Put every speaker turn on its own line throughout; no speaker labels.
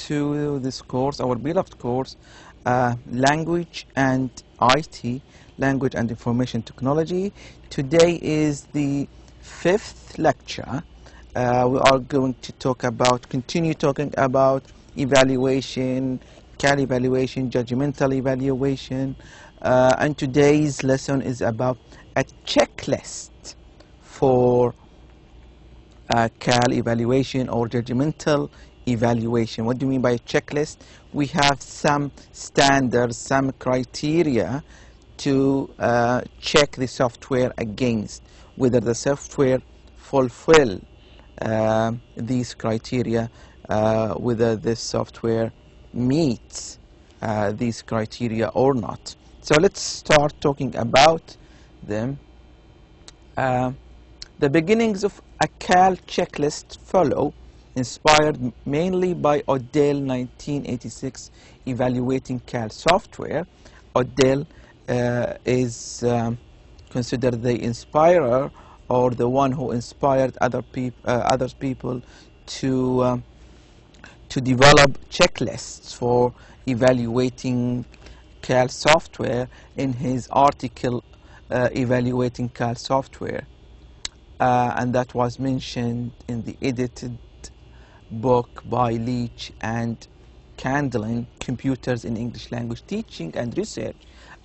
to this course, our beloved course, Language and IT, Language and Information Technology. Today is the 5th lecture. We are going to continue talking about evaluation, CAL evaluation, judgmental evaluation, and today's lesson is about a checklist for CAL evaluation or judgmental evaluation. What do you mean by a checklist? We have some standards, some criteria to check the software against, whether the software fulfill these criteria, whether the software meets these criteria or not. So let's start talking about them. The beginnings of a CAL checklist follow, inspired mainly by Odell 1986 evaluating CAL software. Odell is considered the inspirer, or the one who inspired other people to develop checklists for evaluating CAL software in his article evaluating CAL software. And that was mentioned in the edited book by Leach and Candlin, Computers in English Language Teaching and Research,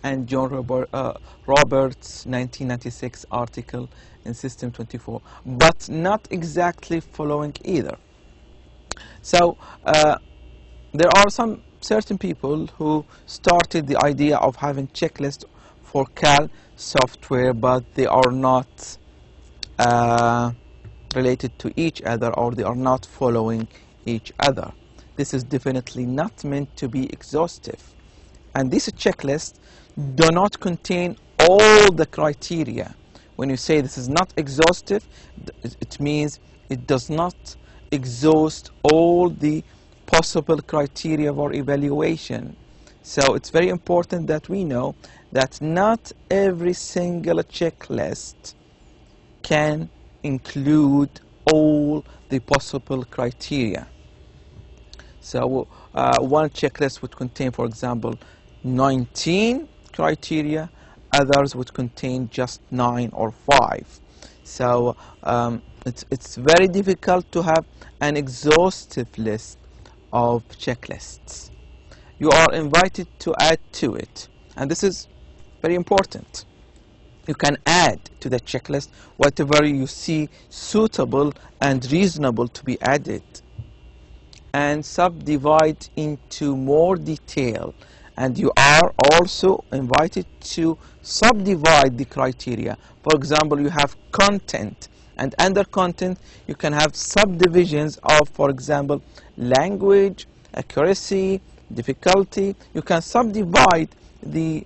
and John Roberts' 1996 article in System 24, but not exactly following either. So there are some certain people who started the idea of having checklists for CAL software, but they are not related to each other, or they are not following each other. This is definitely not meant to be exhaustive, and this checklist do not contain all the criteria. When you say this is not exhaustive, it means it does not exhaust all the possible criteria for evaluation. So it's very important that we know that not every single checklist can include all the possible criteria. So one checklist would contain, for example, 19 criteria, others would contain just 9 or 5. So it's very difficult to have an exhaustive list of checklists. You are invited to add to it, and this is very important. You can add to the checklist whatever you see suitable and reasonable to be added, and subdivide into more detail. And you are also invited to subdivide the criteria. For example, you have content, and under content you can have subdivisions of, for example, language, accuracy, difficulty. You can subdivide the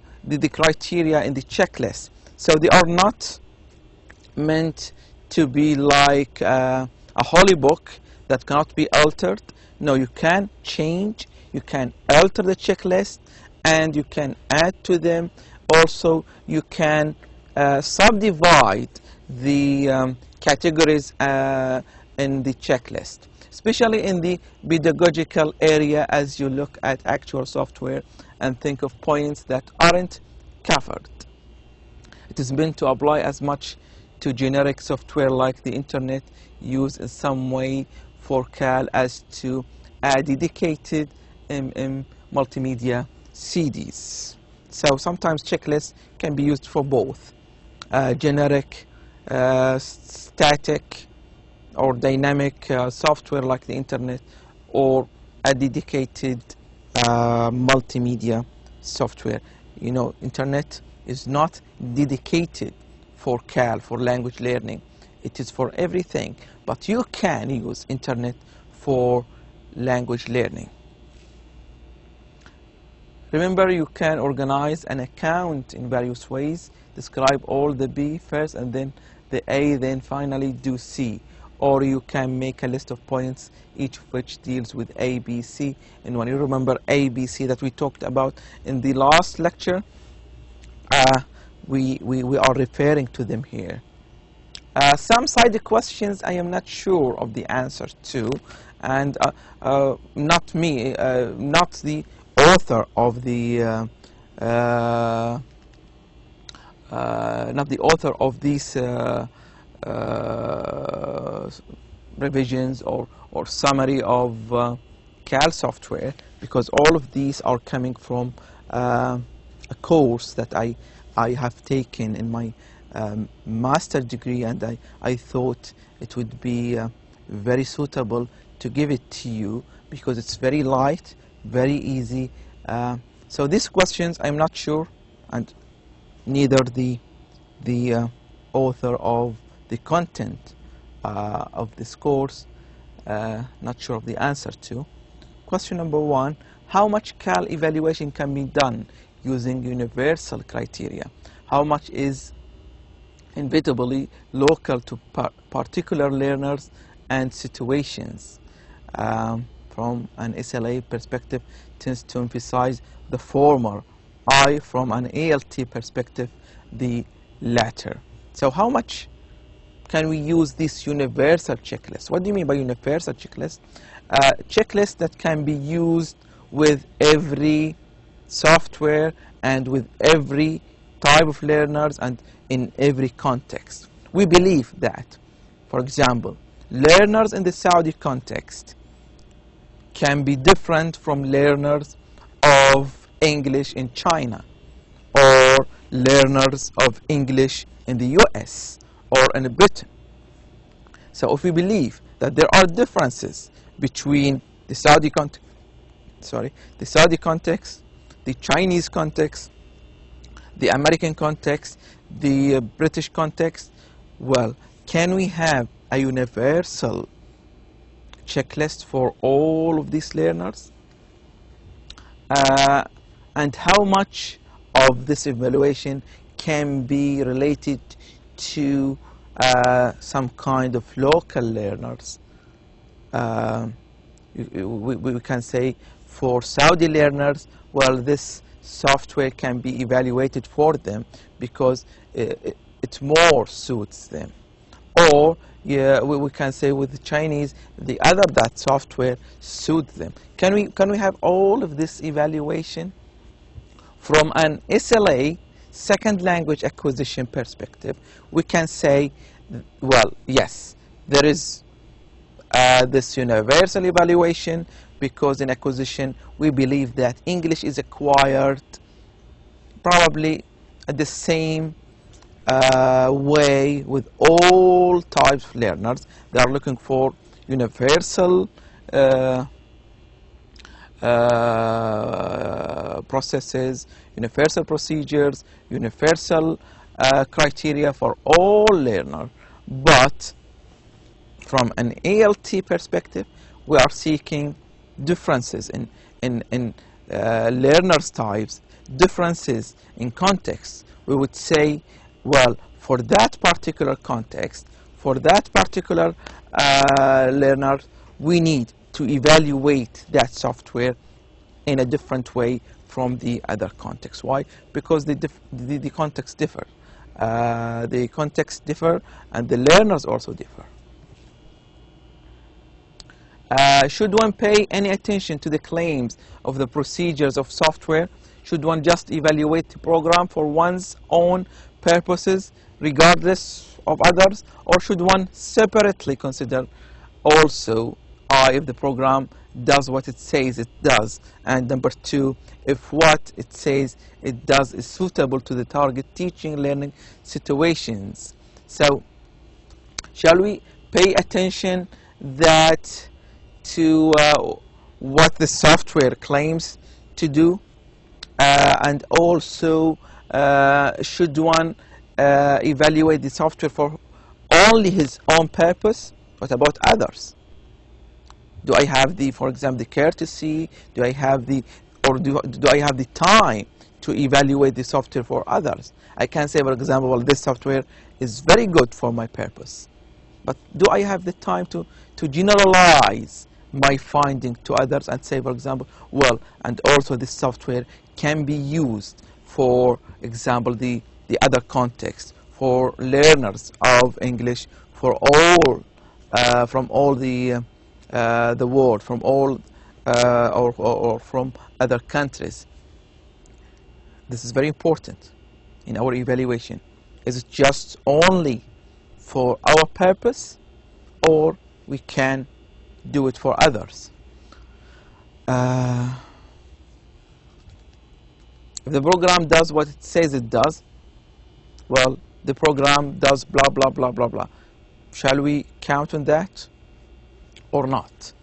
criteria in the checklist. So they are not meant to be like a holy book that cannot be altered. No, you can change, you can alter the checklist, and you can add to them. Also, you can subdivide the categories in the checklist, especially in the pedagogical area, as you look at actual software and think of points that aren't covered. It is meant to apply as much to generic software like the internet used in some way for CAL as to dedicated multimedia CDs. So sometimes checklists can be used for both generic, static, or dynamic software like the internet, or a dedicated multimedia software. You know, internet is not dedicated for CAL, for language learning. It is for everything, but you can use internet for language learning. Remember, you can organize an account in various ways. Describe all the B first, and then the A, then finally do C. Or you can make a list of points, each of which deals with A, B, C. And when you remember A, B, C that we talked about in the last lecture, we are referring to them here. Some side questions I am not sure of the answer to, and not me, not the author of the not the author of these revisions or summary of CAL software, because all of these are coming from a course that I have taken in my master degree, and I thought it would be very suitable to give it to you because it's very light, very easy. So these questions I'm not sure, and neither the author of the content of this course, not sure of the answer to. Question number 1, how much CAL evaluation can be done using universal criteria? How much is inevitably local to particular learners and situations? From an SLA perspective, tends to emphasize the former. I, from an ALT perspective, the latter. So how much can we use this universal checklist? What do you mean by universal checklist? Checklist that can be used with every software and with every type of learners and in every context. We believe that, for example, learners in the Saudi context can be different from learners of English in China, or learners of English in the US or in Britain. So if we believe that there are differences between the Saudi context, the Chinese context, the American context, the British context, well, can we have a universal checklist for all of these learners? And how much of this evaluation can be related to some kind of local learners? We can say for Saudi learners, well, this software can be evaluated for them because it more suits them. Or yeah, we can say with the Chinese, that software suits them. Can we have all of this evaluation? From an SLA, second language acquisition perspective, we can say, well, yes, there is this universal evaluation, because in acquisition we believe that English is acquired probably at the same way with all types of learners. They are looking for universal processes, universal procedures, universal criteria for all learners. But from an ALT perspective, we are seeking differences in learners types, differences in context. We would say, well, for that particular context, for that particular learner, we need to evaluate that software in a different way from the other context. Why? Because the contexts differ. The contexts differ and the learners also differ. Should one pay any attention to the claims of the procedures of software? Should one just evaluate the program for one's own purposes, regardless of others? Or should one separately consider also if the program does what it says it does, and number 2, if what it says it does is suitable to the target teaching learning situations? So shall we pay attention that to what the software claims to do, and also should one evaluate the software for only his own purpose? What about others? Do I have for example, the courtesy? Do I have do I have the time to evaluate the software for others? I can say, for example, well, this software is very good for my purpose, but do I have the time to generalize my finding to others and say, for example, well, and also this software can be used, for example, the other context, for learners of English, for all from all the the world, from all or from other countries. This is very important in our evaluation. Is it just only for our purpose, or we can do it for others? If the program does what it says it does, well, the program does blah blah blah blah blah. Shall we count on that or not?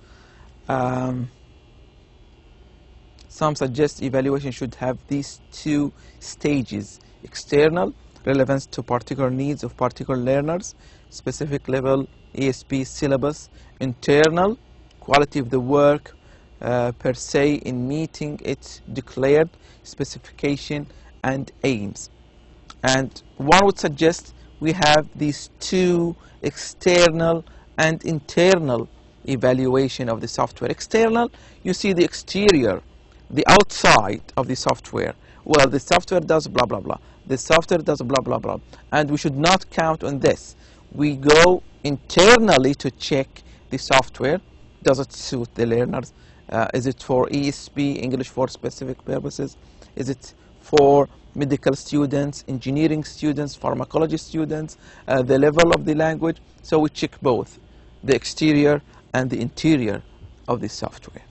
Some suggest evaluation should have these two stages: external, relevance to particular needs of particular learners, specific level ESP syllabus; internal, quality of the work per se in meeting its declared specification and aims. And one would suggest we have these two, external and internal evaluation of the software. External, you see the exterior, the outside of the software. Well, the software does blah blah blah, the software does blah blah blah, and we should not count on this. We go internally to check the software. Does it suit the learners? Is it for ESP, English for specific purposes? Is it for medical students, engineering students, pharmacology students, the level of the language? So we check both the exterior and the interior of the software.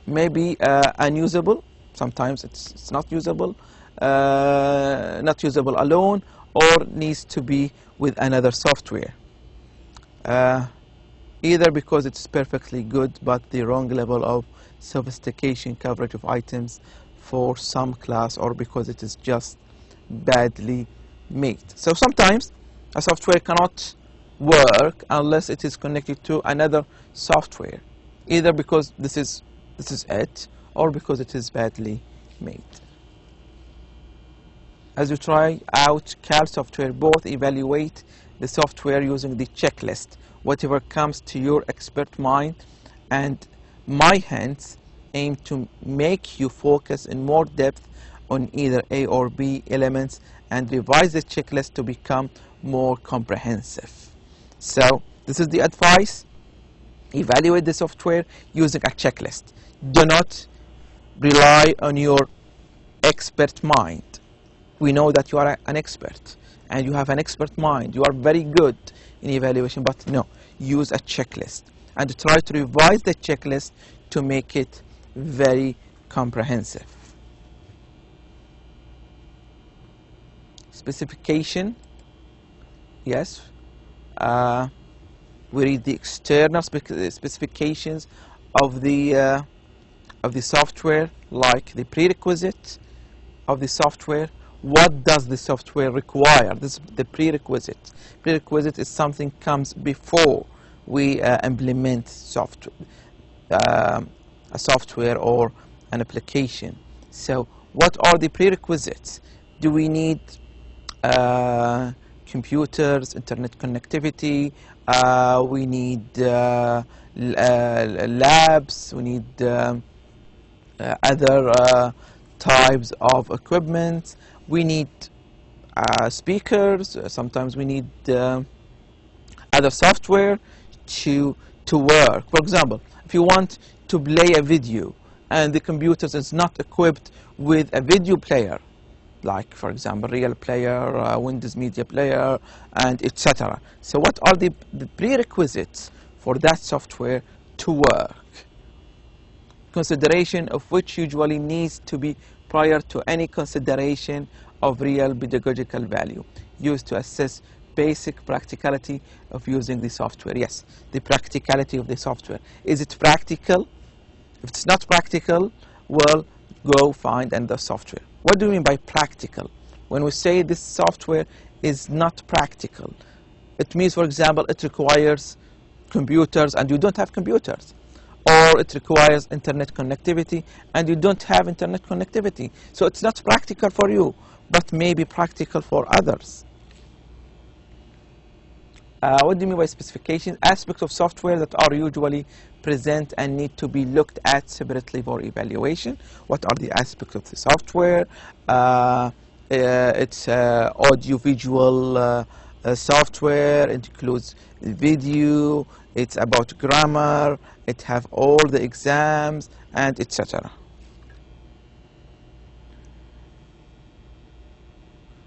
Maybe unusable, sometimes it's not usable alone, or needs to be with another software. Either because it's perfectly good but the wrong level of sophistication, coverage of items for some class, or because it is just badly made. So sometimes a software cannot work unless it is connected to another software, either because this is it, or because it is badly made. As you try out CAL software, both evaluate the software using the checklist, whatever comes to your expert mind, and my hands aim to make you focus in more depth on either A or B elements and revise the checklist to become more comprehensive. So this is the advice: evaluate the software using a checklist. Do not rely on your expert mind. We know that you are an expert and you have an expert mind. You are very good in evaluation, but no, use a checklist and try to revise the checklist to make it very comprehensive. Specification, yes. We read the external specifications of the software, like the prerequisite of the software. What does the software require? This is the prerequisite. Prerequisite is something comes before we implement a software or an application. So what are the prerequisites? Do we need computers, internet connectivity? We need labs. We need other types of equipment. We need speakers. Sometimes we need other software to work. For example, if you want to play a video and the computer is not equipped with a video player, like for example Real Player, Windows Media Player, and etc. So what are the prerequisites for that software to work? Consideration of which usually needs to be prior to any consideration of real pedagogical value, used to assess basic practicality of using the software. Yes, the practicality of the software. Is it practical? If it's not practical, well, go find another software. What do we mean by practical? When we say this software is not practical, it means, for example, it requires computers and you don't have computers, or it requires internet connectivity and you don't have internet connectivity. So it's not practical for you, but maybe practical for others. What do you mean by specifications? Aspects of software that are usually present and need to be looked at separately for evaluation. What are the aspects of the software? It's audio-visual software. It includes video. it's about grammar, it have all the exams, and etc.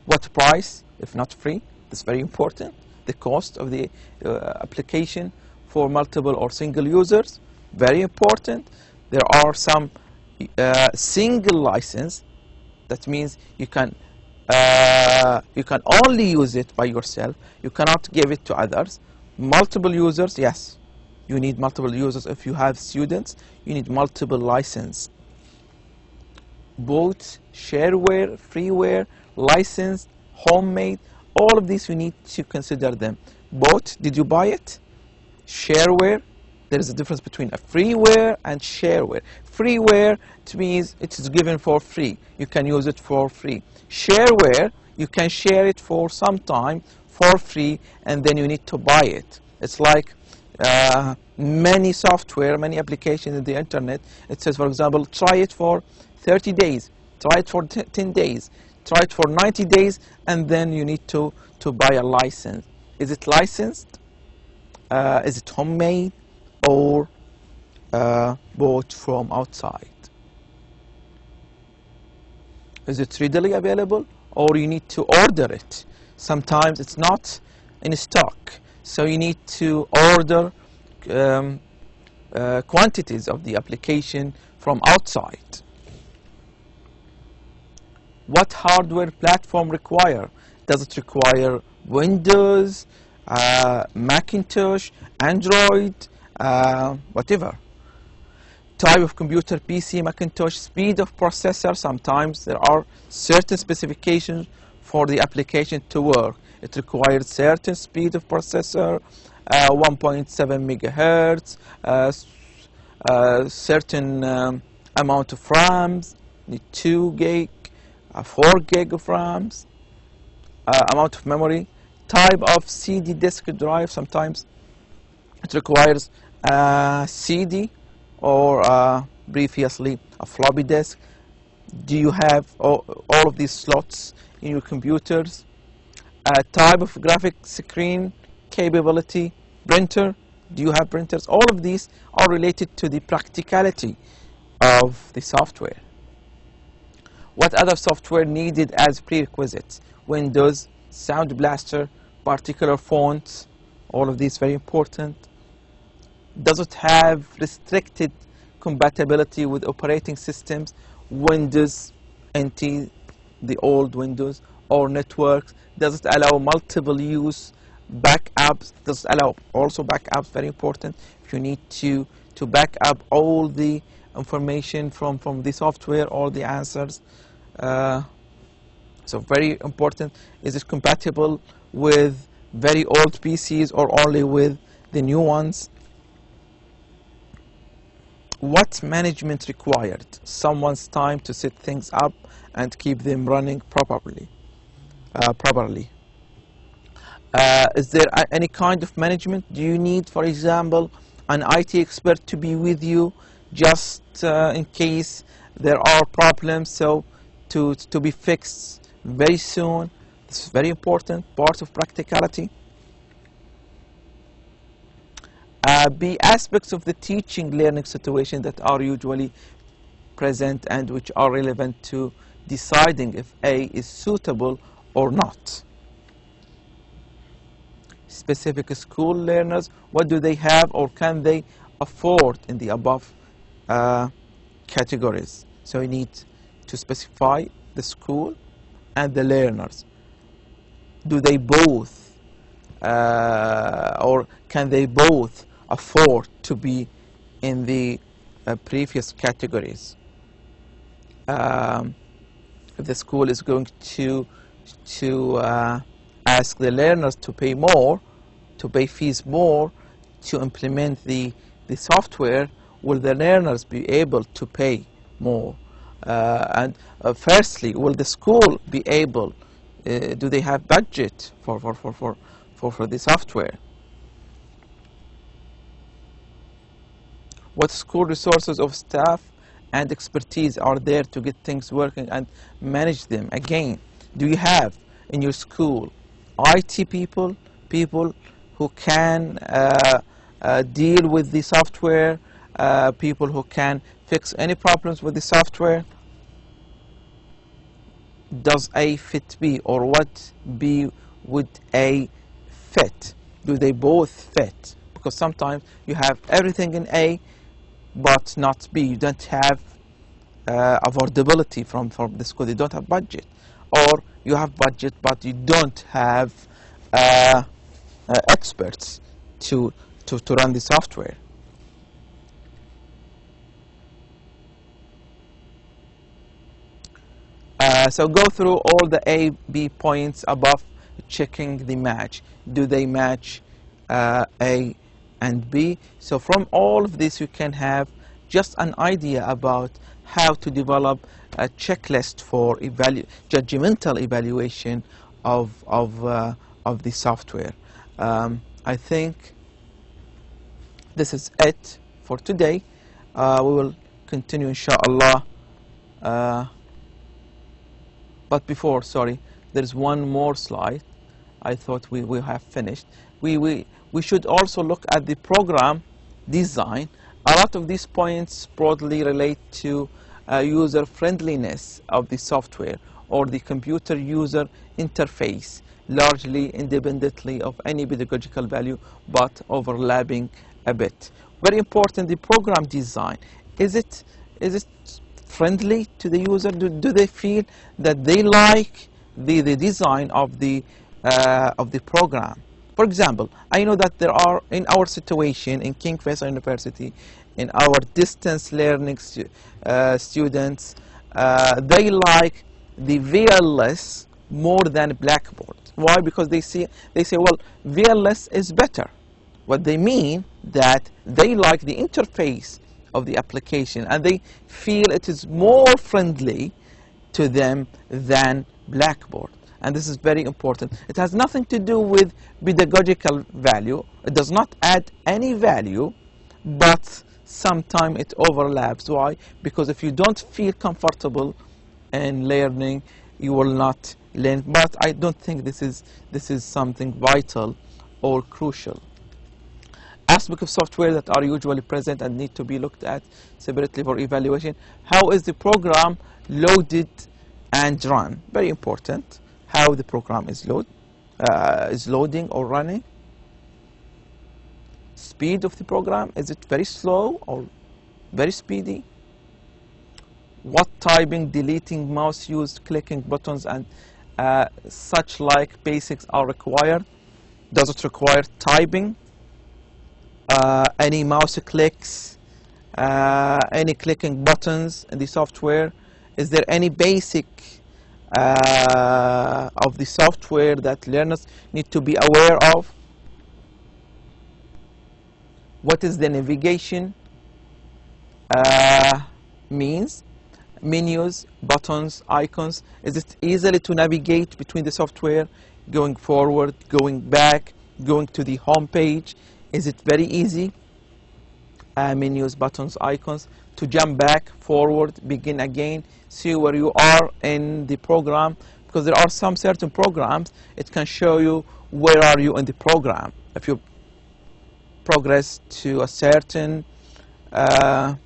What price, if not free? That's very important. The cost of the application for multiple or single users, very important. There are some single license. That means you can only use it by yourself. You cannot give it to others. Multiple users, yes, you need multiple users. If you have students, you need multiple license. Both shareware, freeware, licensed, homemade, all of these you need to consider them. Both, did you buy it? Shareware, there is a difference between a freeware and shareware. Freeware, it means it is given for free. You can use it for free. Shareware, you can share it for some time for free, and then you need to buy it. It's like many software, many applications in the internet. It says, for example, try it for 30 days, try it for 10 days, try it for 90 days, and then you need to buy a license. Is it licensed? Is it homemade, or bought from outside? Is it readily available, or you need to order it? Sometimes it's not in stock, so you need to order quantities of the application from outside. What hardware platform require? Does it require Windows, Macintosh, Android, whatever? Type of computer, PC, Macintosh, speed of processor. Sometimes there are certain specifications for the application to work. It requires certain speed of processor, 1.7 megahertz, certain amount of RAMs, 2 gig, 4 gig of RAMs, amount of memory, type of CD disk drive. Sometimes it requires CD or previously a floppy disk. Do you have all of these slots in your computers? Type of graphic screen, capability, printer. Do you have printers? All of these are related to the practicality of the software. What other software needed as prerequisites? Windows, Sound Blaster, particular fonts, all of these very important. Does it have restricted compatibility with operating systems, Windows NT, the old Windows, or networks? Does it allow multiple use, backups? Does it allow also backups? Very important. If you need to back up all the information from the software, all the answers. So very important. Is it compatible with very old PCs or only with the new ones? What management required? Someone's time to set things up and keep them running properly. Is there any kind of management? Do you need, for example, an IT expert to be with you just in case there are problems, so to be fixed very soon? This is very important, part of practicality. B, aspects of the teaching learning situation that are usually present and which are relevant to deciding if A is suitable or not. Specific school learners, what do they have or can they afford in the above categories? So you need to specify the school and the learners. Do they both or can they both afford to be in the previous categories? If the school is going to ask the learners to pay more, to pay fees more, to implement the software, will the learners be able to pay more? And firstly, will the school be able, do they have budget for the software? What school resources of staff and expertise are there to get things working and manage them? Again, do you have in your school IT people who can deal with the software, people who can fix any problems with the software. Does A fit B, or what B would A fit? Do they both fit? Because sometimes you have everything in A but not B. You don't have affordability from this code. You don't have budget, or you have budget but you don't have experts to run the software. So go through all the A, B points above, checking the match. Do they match A and B? So from all of this, you can have just an idea about how to develop a checklist for judgmental evaluation of the software. I think this is it for today. We will continue, inshallah. But before, sorry, there's one more slide. I thought we have finished. We should also look at the program design. A lot of these points broadly relate to user friendliness of the software or the computer user interface, largely independently of any pedagogical value, but overlapping a bit. Very important, the program design. Is it friendly to the user? Do they feel that they like the design of the program? For example, I know that there are, in our situation in King Faisal University, in our distance learning students, they like the VLS more than Blackboard. Why? Because they say, well, VLS is better. What they mean that they like the interface of the application, and they feel it is more friendly to them than Blackboard. And this is very important. It has nothing to do with pedagogical value. It does not add any value, but sometimes it overlaps. Why? Because if you don't feel comfortable in learning, you will not learn. But I don't think this is something vital or crucial. Aspects of software that are usually present and need to be looked at separately for evaluation. How is the program loaded and run? Very important. How the program is loading or running. Speed of the program. Is it very slow or very speedy? What typing, deleting, mouse use, clicking buttons, and such like basics are required? Does it require typing? Any mouse clicks, any clicking buttons in the software? Is there any basic of the software that learners need to be aware of? What is the navigation means? Menus, buttons, icons. Is it easily to navigate between the software, going forward, going back, going to the home page? Is it very easy? Menus, buttons, icons, to jump back, forward, begin again, see where you are in the program, because there are some certain programs, it can show you where are you in the program. If you progress to a certain, to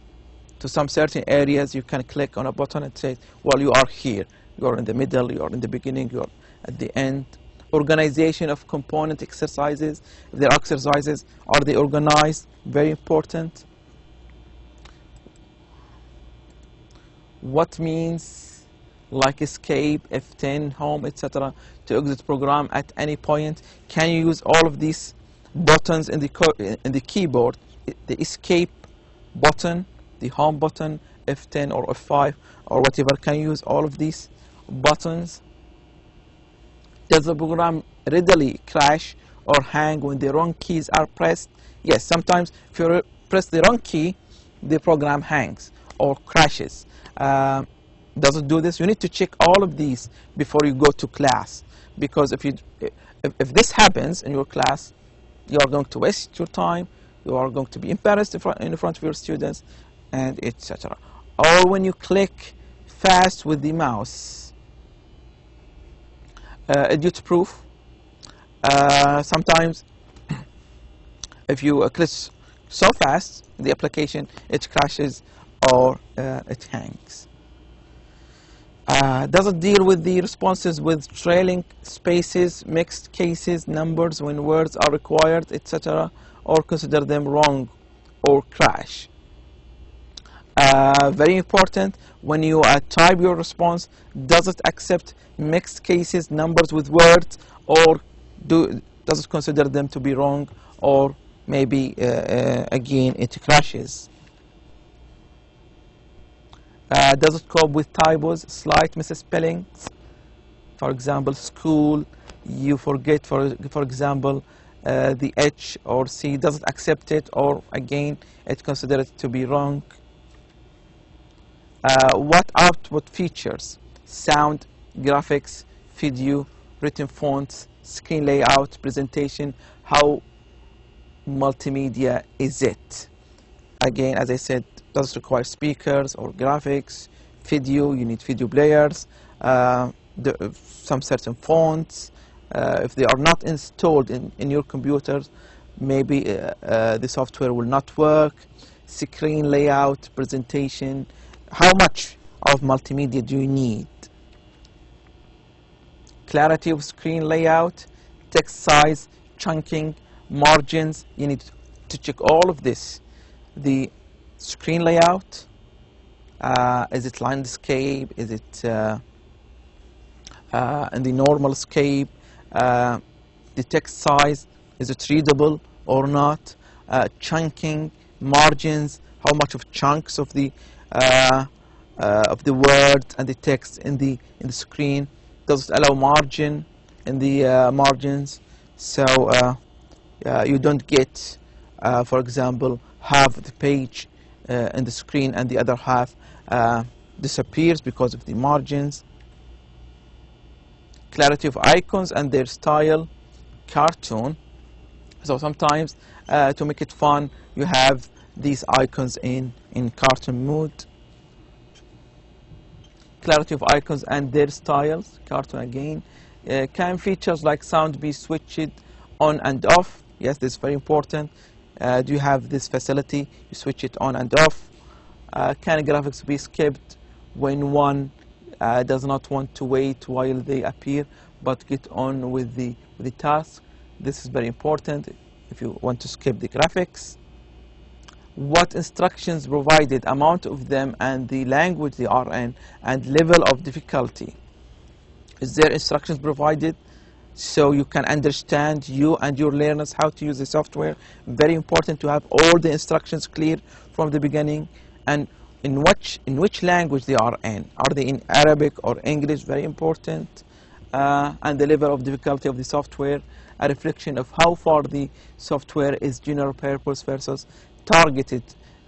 some certain areas, you can click on a button and say, well, you are here. You are in the middle, you are in the beginning, you are at the end. Organization of component exercises. If there are exercises, are they organized? Very important. What means like escape, F10, home, etc. to exit program at any point? Can you use all of these buttons in the keyboard? The escape button, the home button, F10 or F5 or whatever. Can you use all of these buttons? Does the program readily crash or hang when the wrong keys are pressed? Yes, sometimes if you press the wrong key, the program hangs or crashes. Does it do this? You need to check all of these before you go to class, because if this happens in your class, you are going to waste your time, you are going to be embarrassed in front of your students, and etc. Or when you click fast with the mouse. Idiot proof. Sometimes If you click so fast, the application, it crashes or it hangs. Does it deal with the responses with trailing spaces, mixed cases, numbers when words are required, etc., or consider them wrong or crash? Very important, when you type your response, does it accept mixed cases, numbers with words, or does it consider them to be wrong, or maybe again it crashes? Does it cope with typos, slight misspellings? For example, school, you forget, for example, the H or C. Does it accept it, or again it considers it to be wrong? What output features? Sound, graphics, video, written fonts, screen layout, presentation. How multimedia is it? Again, as I said, does it require speakers or graphics, video? You need video players, some certain fonts. If they are not installed in your computers, maybe the software will not work. Screen layout, presentation. How much of multimedia do you need? Clarity of screen layout, text size, chunking, margins. You need to check all of this. The screen layout, is it landscape? Is it in the normal scape? The text size, is it readable or not? Chunking, margins, how much of chunks of the word and the text in the screen? Does it allow margin in the margins, so you don't get, for example, half the page in the screen and the other half disappears because of the margins? Clarity of icons and their style, cartoon. So sometimes to make it fun, you have these icons in cartoon mode. Clarity of icons and their styles, cartoon again. Can features like sound be switched on and off? Yes, this is very important. Do you have this facility? You switch it on and off. Can graphics be skipped when one does not want to wait while they appear but get on with the task? This is very important if you want to skip the graphics. What instructions provided, amount of them, and the language they are in, and level of difficulty. Is there instructions provided so you can understand, you and your learners, how to use the software? Very important to have all the instructions clear from the beginning, and in which language they are in. Are they in Arabic or English? Very important. And the level of difficulty of the software, a reflection of how far the software is general purpose versus targeted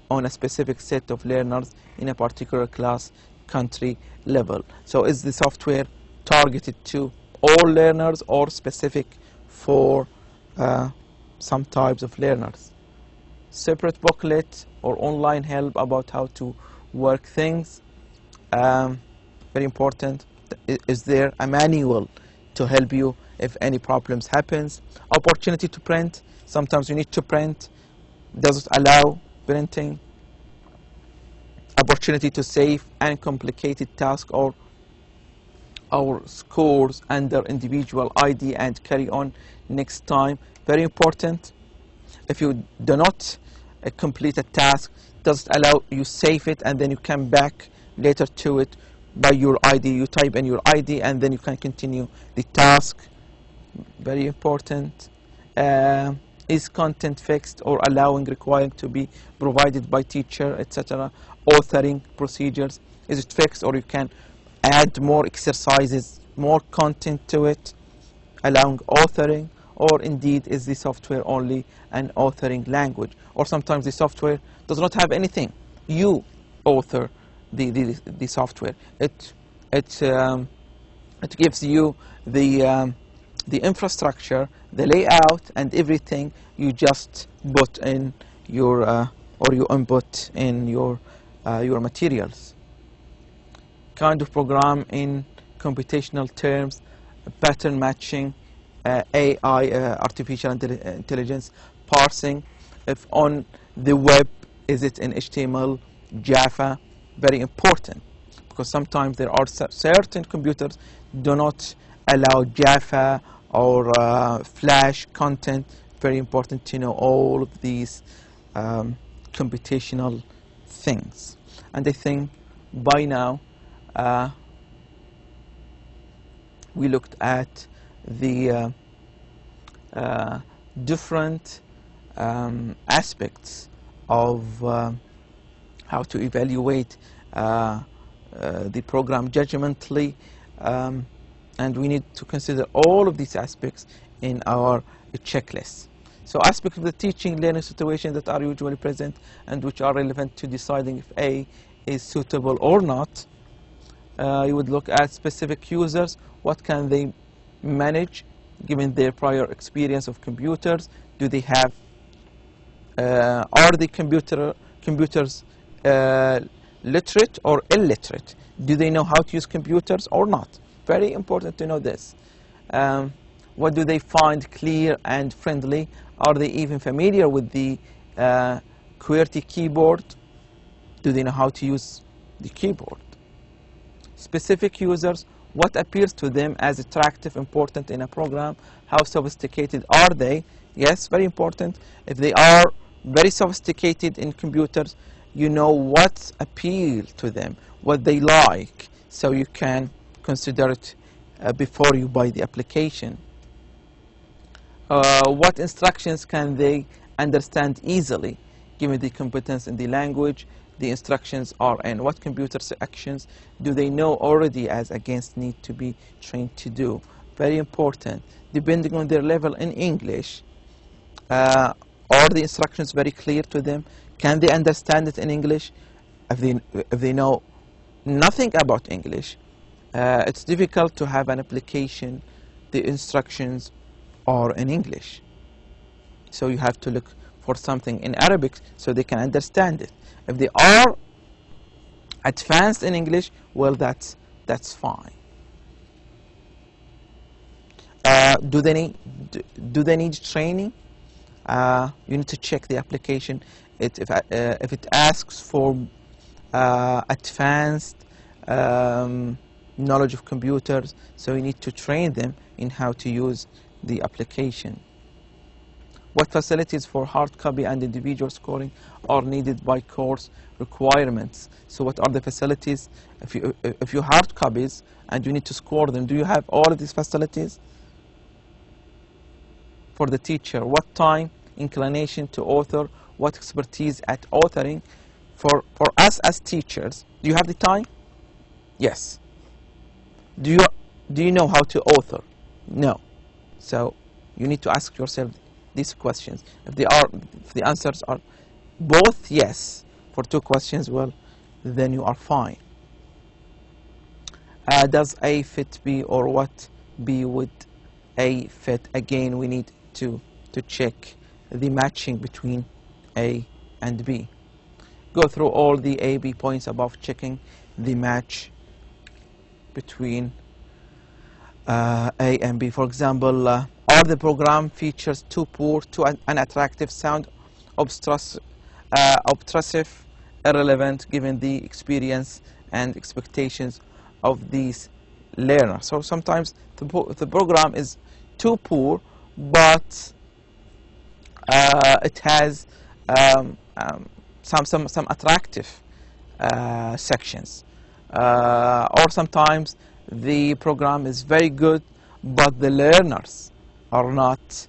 on a specific set of learners in a particular class, country level. So is the software targeted to all learners or specific for some types of learners? Separate booklet or online help about how to work things. Very important. Is there a manual to help you if any problems happens? Opportunity to print. Sometimes you need to print. Does it allow printing? Opportunity to save uncomplicated tasks or scores under individual ID and carry on next time. Very important. If you do not complete a task, does it allow you save it and then you come back later to it by your ID? You type in your ID and then you can continue the task. Very important. Is content fixed or allowing requiring to be provided by teacher, etc.? Authoring procedures, is it fixed or you can add more exercises, more content to it, allowing authoring? Or indeed is the software only an authoring language? Or sometimes the software does not have anything. You author the software. It gives you the infrastructure, the layout, and everything. You just put in your or you input in your materials. Kind of program in computational terms, pattern matching, AI, artificial intelligence, parsing. If on the web, is it in HTML, Java? Very important, because sometimes there are certain computers do not allow Java or Flash content. Very important to know all of these computational things. And I think by now we looked at the different aspects of how to evaluate the program judgmentally, and we need to consider all of these aspects in our checklist. So aspects of the teaching learning situation that are usually present and which are relevant to deciding if A is suitable or not. You would look at specific users. What can they manage given their prior experience of computers? Do they have, are the computers literate or illiterate? Do they know how to use computers or not? Very important to know this. What do they find clear and friendly? Are they even familiar with the QWERTY keyboard? Do they know how to use the keyboard? Specific users, what appears to them as attractive, important in a program? How sophisticated are they? Yes, very important. If they are very sophisticated in computers, you know what appeals to them, what they like, so you can consider it before you buy the application. What instructions can they understand easily, given the competence in the language the instructions are in? What computer actions do they know already as against need to be trained to do? Very important. Depending on their level in English, are the instructions very clear to them? Can they understand it in English? If they know nothing about English, it's difficult to have an application. The instructions are in English, so you have to look for something in Arabic so they can understand it. If they are advanced in English, well, that's fine. Do they need training? You need to check the application. If it asks for advanced knowledge of computers, so you need to train them in how to use the application. What facilities for hard copy and individual scoring are needed by course requirements? So what are the facilities? If you hard copies and you need to score them, do you have all of these facilities? For the teacher, what time, inclination to author, what expertise at authoring? For us as teachers, do you have the time? Yes. Do you know how to author? No. So you need to ask yourself these questions. If the answers are both yes for two questions, well, then you are fine. Does A fit B, or what B would A fit? Again, we need to check the matching between A and B. Go through all the A, B points above, checking the match between A and B. For example, are the program features too poor, too unattractive, sound obtrusive, irrelevant given the experience and expectations of these learners? So sometimes the program is too poor, but it has some attractive sections, or sometimes the program is very good, but the learners are not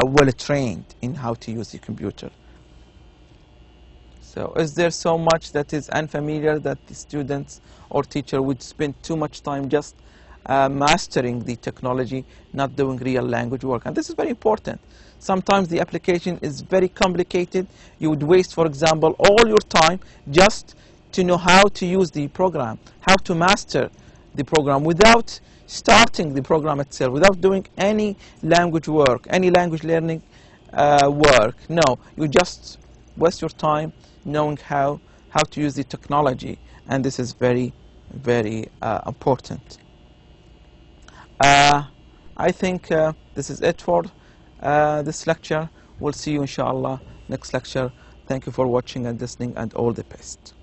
well trained in how to use the computer. So is there so much that is unfamiliar that the students or teacher would spend too much time just mastering the technology, not doing real language work? And this is very important. Sometimes the application is very complicated. You would waste, for example, all your time just to know how to use the program, how to master the program without starting the program itself, without doing any language work, any language learning work. No, you just waste your time knowing how to use the technology, and this is very, very important. I think this is it for this lecture. We'll see you inshallah next lecture. Thank you for watching and listening, and all the best.